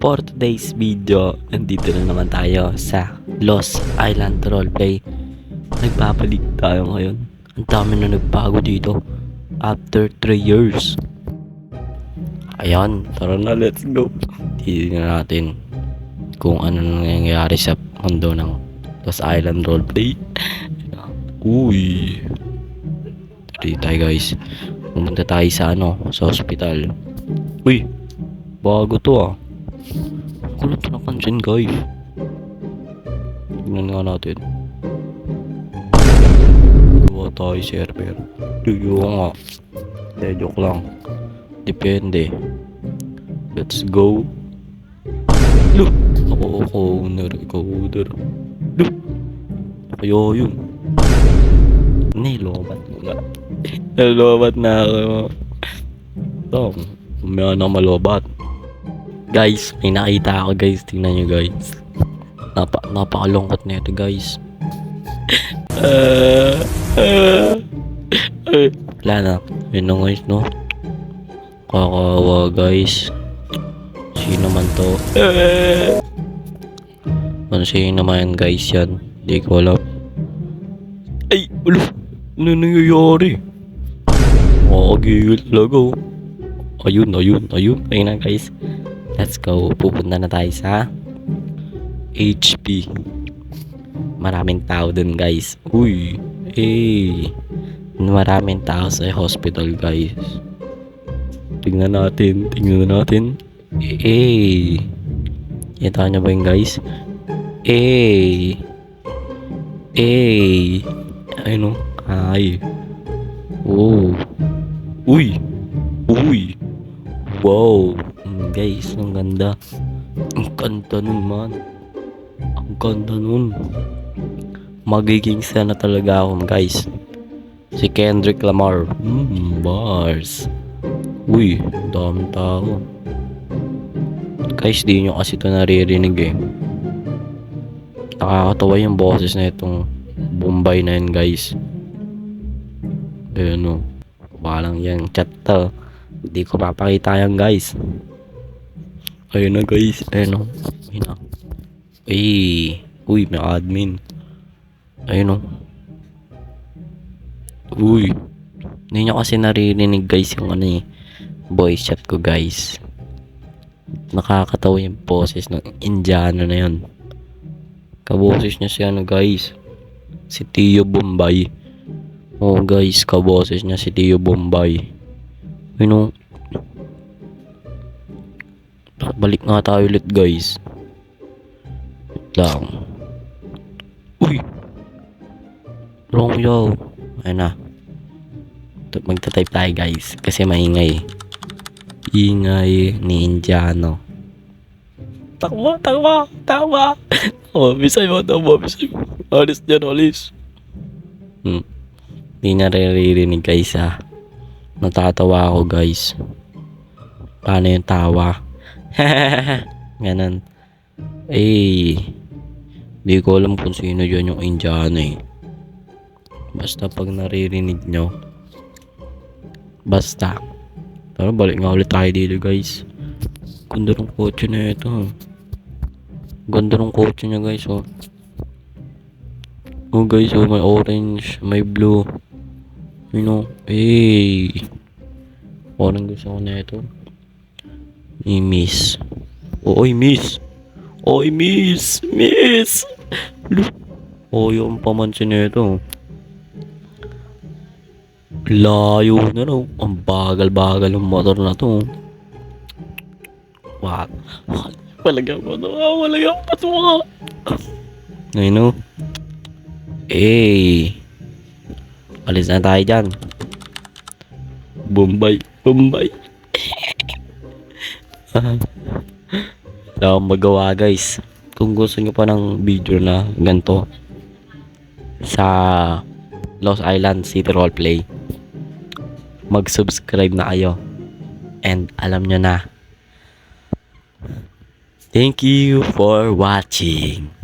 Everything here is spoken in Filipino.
For today's video, nandito na naman tayo sa Lost Island Roleplay. Nagbabalik tayo ngayon. Ang dami na nagbago dito after 3 years. Ayan, tara na, let's go. Tignan natin kung ano nangyayari sa mundo ng Lost Island Roleplay. Uy, dito tayo guys. Pumunta tayo sa sa hospital. Uy, bago to ah. Ko lang ito napansin guys. Tignan nga natin. Gawa tayo server. Duyo nga. Joke lang. Depende. Let's go. Look! Ako owner. Ikaw owner. Look! Kayo yun. Nilobat mo na. Nilobat na ako. Ito. Umaya na malobat. Guys, may nakita ako guys. Tingnan nyo guys. Napakalungkot na ito guys. Wala na. Yun na guys no. Kakawa guys. Sino man to? Sino naman guys yan? Di ko alam. Ay! Ulo! Ano nangyayari? Makakagigil talaga oh. Ayun. Ayun na guys. Let's go. Pupunta na tayo sa HP. Maraming tao dun guys. Uy. Hey. Maraming tao sa hospital guys. Tingnan natin. Hey. Kita nyo ba yun guys? Hey. Ayun o. Ay. Oh. Uy. Wow. Guys, ang ganda. Ang ganda nun man. Ang ganda nun. Magiging sana talaga ako guys. Si Kendrick Lamar. Bars. Uy, daming tao. Guys, di nyo kasi ito naririnig eh. Nakakatawa yung boses na itong Bombay na yun guys. Ayun o. Walang yung chat to. Hindi ko papakita yan guys. Ayun na guys. Ayun o. Uy, may admin. Ayun o. Uy. Hindi nyo kasi naririnig guys yung voice chat ko guys. Nakakatawa yung boses ng Indiano na yun. Kaboses niya si guys. Si Tio Bombay. Oh guys, kaboses niya si Tio Bombay. Ayun o. Balik nga tayo ulit guys. Wait lang. Uy. Wrong yo. Ayun na. Magta-type tayo guys. Kasi maingay. Ingay ni Indiano. Takbo. Oh, bisay mo. Alis dyan. Hindi na naririnig guys ah. Natatawa ako guys. Paano yung tawa? Ganon. Di ko alam kung sino dyan yung Indiano eh. Basta pag naririnig nyo. Basta. Tara, balik nga ulit tayo dito guys. Ganda ng kotse na ito. Ganda ng kotse niya guys oh. Oh guys oh, may orange, may blue. You know, parang gusto ko na ito. Miss. Miss. Yung pamansin na ito. Layo na no. Ang bagal ng motor na to. Wow. Walagyan pa to. I know. Alis na tayo dyan. Bombay. Wala akong magawa guys. Kung gusto nyo pa ng video na ganito sa Lost Island City Roleplay, mag-subscribe na kayo. And alam nyo na. Thank you for watching.